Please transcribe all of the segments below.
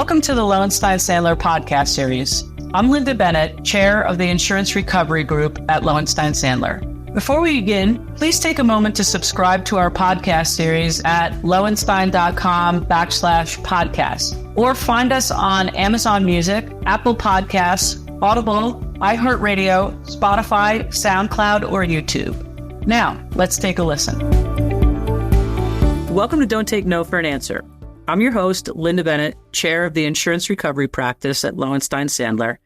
Welcome to the Lowenstein Sandler podcast series. I'm Lynda Bennett, chair of the Insurance Recovery Group at Lowenstein Sandler. Before we begin, please take a moment to subscribe to our podcast series at lowenstein.com/podcast or find us on Amazon Music, Apple Podcasts, Audible, iHeartRadio, Spotify, SoundCloud, or YouTube. Now, let's take a listen. Welcome to Don't Take No for an Answer. I'm your host, Lynda Bennett, chair of the Insurance Recovery Practice at Lowenstein Sandler.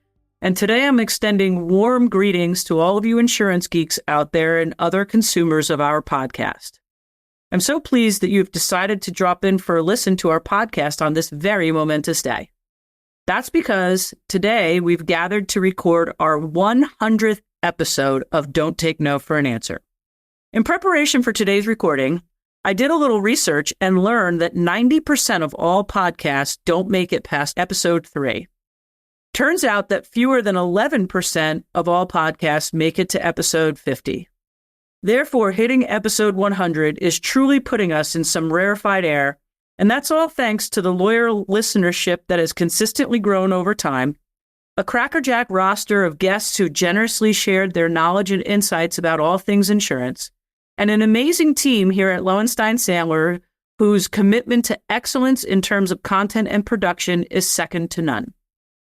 And today I'm extending warm greetings to all of you insurance geeks out there and other consumers of our podcast. I'm so pleased that you've decided to drop in for a listen to our podcast on this very momentous day. That's because today we've gathered to record our 100th episode of Don't Take No for an Answer. In preparation for today's recording, I did a little research and learned that 90% of all podcasts don't make it past episode 3. Turns out that fewer than 11% of all podcasts make it to episode 50. Therefore, hitting episode 100 is truly putting us in some rarefied air, and that's all thanks to the loyal listenership that has consistently grown over time, a crackerjack roster of guests who generously shared their knowledge and insights about all things insurance, and an amazing team here at Lowenstein Sandler whose commitment to excellence in terms of content and production is second to none.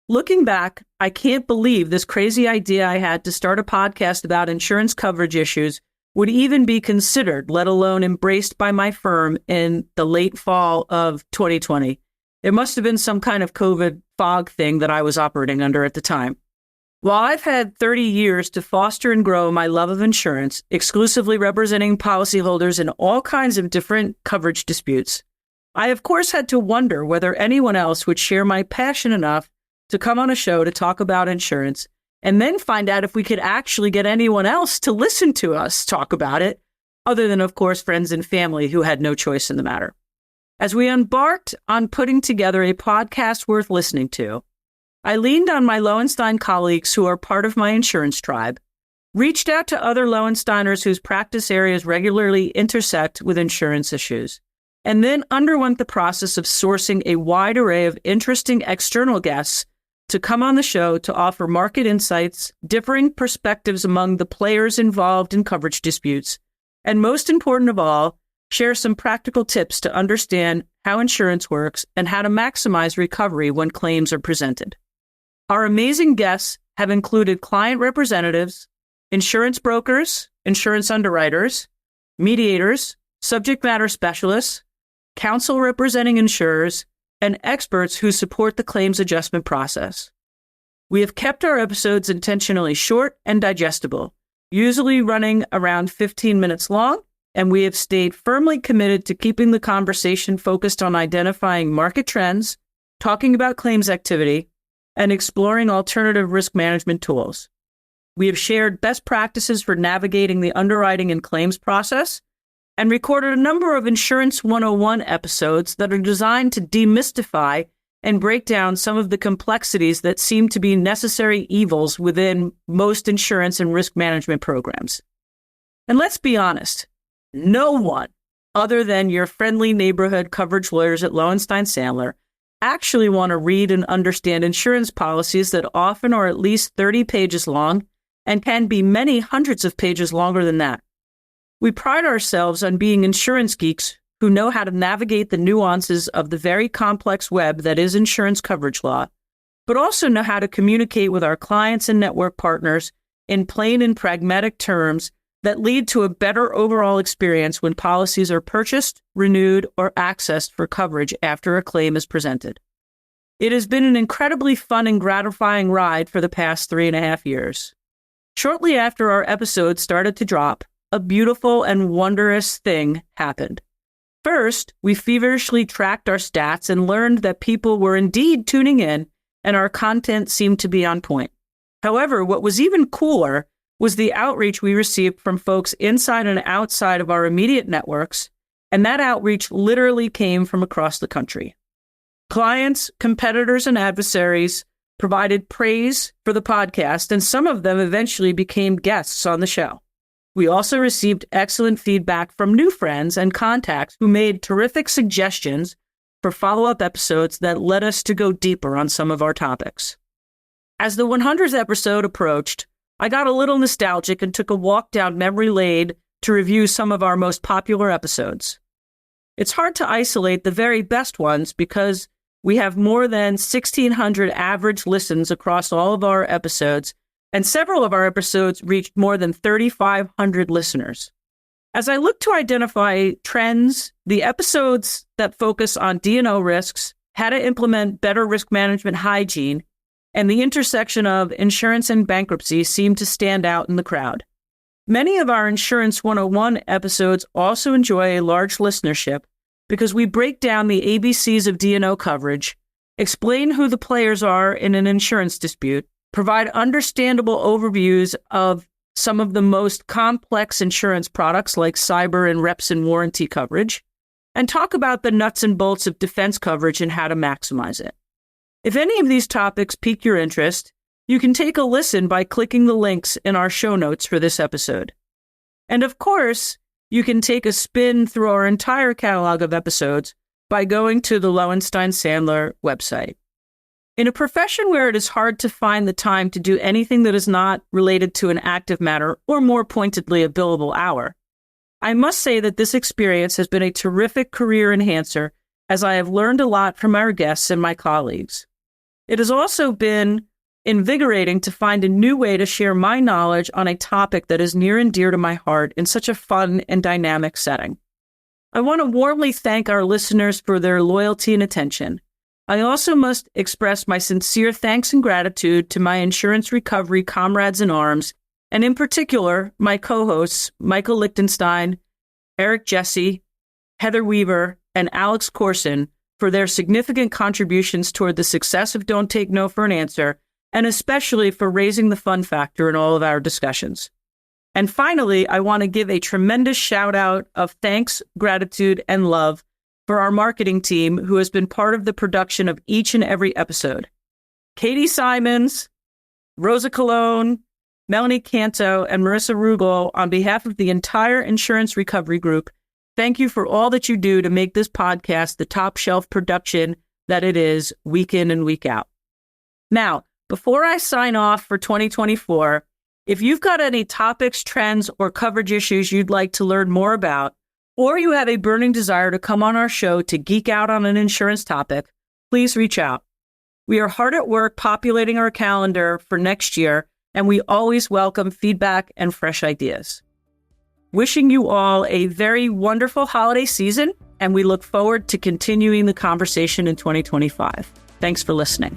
Looking back, I can't believe this crazy idea I had to start a podcast about insurance coverage issues would even be considered, let alone embraced by my firm in the late fall of 2020. It must have been some kind of COVID fog thing that I was operating under at the time. While I've had 30 years to foster and grow my love of insurance, exclusively representing policyholders in all kinds of different coverage disputes, I of course had to wonder whether anyone else would share my passion enough to come on a show to talk about insurance, and then find out if we could actually get anyone else to listen to us talk about it, other than, of course, friends and family who had no choice in the matter. As we embarked on putting together a podcast worth listening to, I leaned on my Lowenstein colleagues who are part of my insurance tribe, reached out to other Lowensteiners whose practice areas regularly intersect with insurance issues, and then underwent the process of sourcing a wide array of interesting external guests to come on the show to offer market insights, differing perspectives among the players involved in coverage disputes, and most important of all, share some practical tips to understand how insurance works and how to maximize recovery when claims are presented. Our amazing guests have included client representatives, insurance brokers, insurance underwriters, mediators, subject matter specialists, counsel representing insurers, and experts who support the claims adjustment process. We have kept our episodes intentionally short and digestible, usually running around 15 minutes long, and we have stayed firmly committed to keeping the conversation focused on identifying market trends, talking about claims activity, and exploring alternative risk management tools. We have shared best practices for navigating the underwriting and claims process, and recorded a number of Insurance 101 episodes that are designed to demystify and break down some of the complexities that seem to be necessary evils within most insurance and risk management programs. And let's be honest, no one other than your friendly neighborhood coverage lawyers at Lowenstein Sandler actually want to read and understand insurance policies that often are at least 30 pages long and can be many hundreds of pages longer than that. We pride ourselves on being insurance geeks who know how to navigate the nuances of the very complex web that is insurance coverage law, but also know how to communicate with our clients and network partners in plain and pragmatic terms that lead to a better overall experience when policies are purchased, renewed, or accessed for coverage after a claim is presented. It has been an incredibly fun and gratifying ride for the past 3.5 years. Shortly after our episodes started to drop, a beautiful and wondrous thing happened. First, we feverishly tracked our stats and learned that people were indeed tuning in and our content seemed to be on point. However, what was even cooler was the outreach we received from folks inside and outside of our immediate networks, and that outreach literally came from across the country. Clients, competitors, and adversaries provided praise for the podcast, and some of them eventually became guests on the show. We also received excellent feedback from new friends and contacts who made terrific suggestions for follow-up episodes that led us to go deeper on some of our topics. As the 100th episode approached, I got a little nostalgic and took a walk down memory lane to review some of our most popular episodes. It's hard to isolate the very best ones because we have more than 1,600 average listens across all of our episodes, and several of our episodes reached more than 3,500 listeners. As I look to identify trends, the episodes that focus on D&O risks, how to implement better risk management hygiene, and the intersection of insurance and bankruptcy seem to stand out in the crowd. Many of our Insurance 101 episodes also enjoy a large listenership because we break down the ABCs of D&O coverage, explain who the players are in an insurance dispute, provide understandable overviews of some of the most complex insurance products like cyber and reps and warranty coverage, and talk about the nuts and bolts of defense coverage and how to maximize it. If any of these topics pique your interest, you can take a listen by clicking the links in our show notes for this episode. And of course, you can take a spin through our entire catalog of episodes by going to the Lowenstein-Sandler website. In a profession where it is hard to find the time to do anything that is not related to an active matter or more pointedly a billable hour, I must say that this experience has been a terrific career enhancer as I have learned a lot from our guests and my colleagues. It has also been invigorating to find a new way to share my knowledge on a topic that is near and dear to my heart in such a fun and dynamic setting. I want to warmly thank our listeners for their loyalty and attention. I also must express my sincere thanks and gratitude to my insurance recovery comrades in arms, and in particular, my co-hosts, Michael Lichtenstein, Eric Jesse, Heather Weaver, and Alex Corson for their significant contributions toward the success of Don't Take No for an Answer, and especially for raising the fun factor in all of our discussions. And finally, I want to give a tremendous shout out of thanks, gratitude, and love for our marketing team who has been part of the production of each and every episode. Katie Simons, Rosa Colon, Melanie Canto, and Marissa Rugal, on behalf of the entire Insurance Recovery Group, thank you for all that you do to make this podcast the top shelf production that it is week in and week out. Now, before I sign off for 2024, if you've got any topics, trends, or coverage issues you'd like to learn more about, or you have a burning desire to come on our show to geek out on an insurance topic, please reach out. We are hard at work populating our calendar for next year, and we always welcome feedback and fresh ideas. Wishing you all a very wonderful holiday season, and we look forward to continuing the conversation in 2025. Thanks for listening.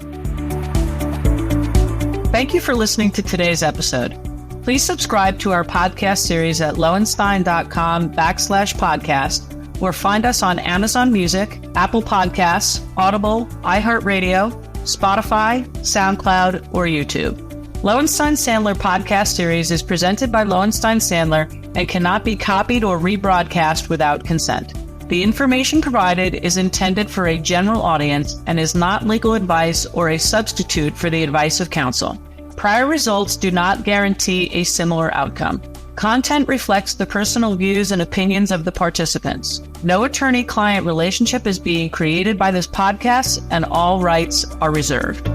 Thank you for listening to today's episode. Please subscribe to our podcast series at lowenstein.com/podcast, or find us on Amazon Music, Apple Podcasts, Audible, iHeartRadio, Spotify, SoundCloud, or YouTube. Lowenstein-Sandler podcast series is presented by Lowenstein-Sandler and cannot be copied or rebroadcast without consent. The information provided is intended for a general audience and is not legal advice or a substitute for the advice of counsel. Prior results do not guarantee a similar outcome. Content reflects the personal views and opinions of the participants. No attorney-client relationship is being created by this podcast, and all rights are reserved.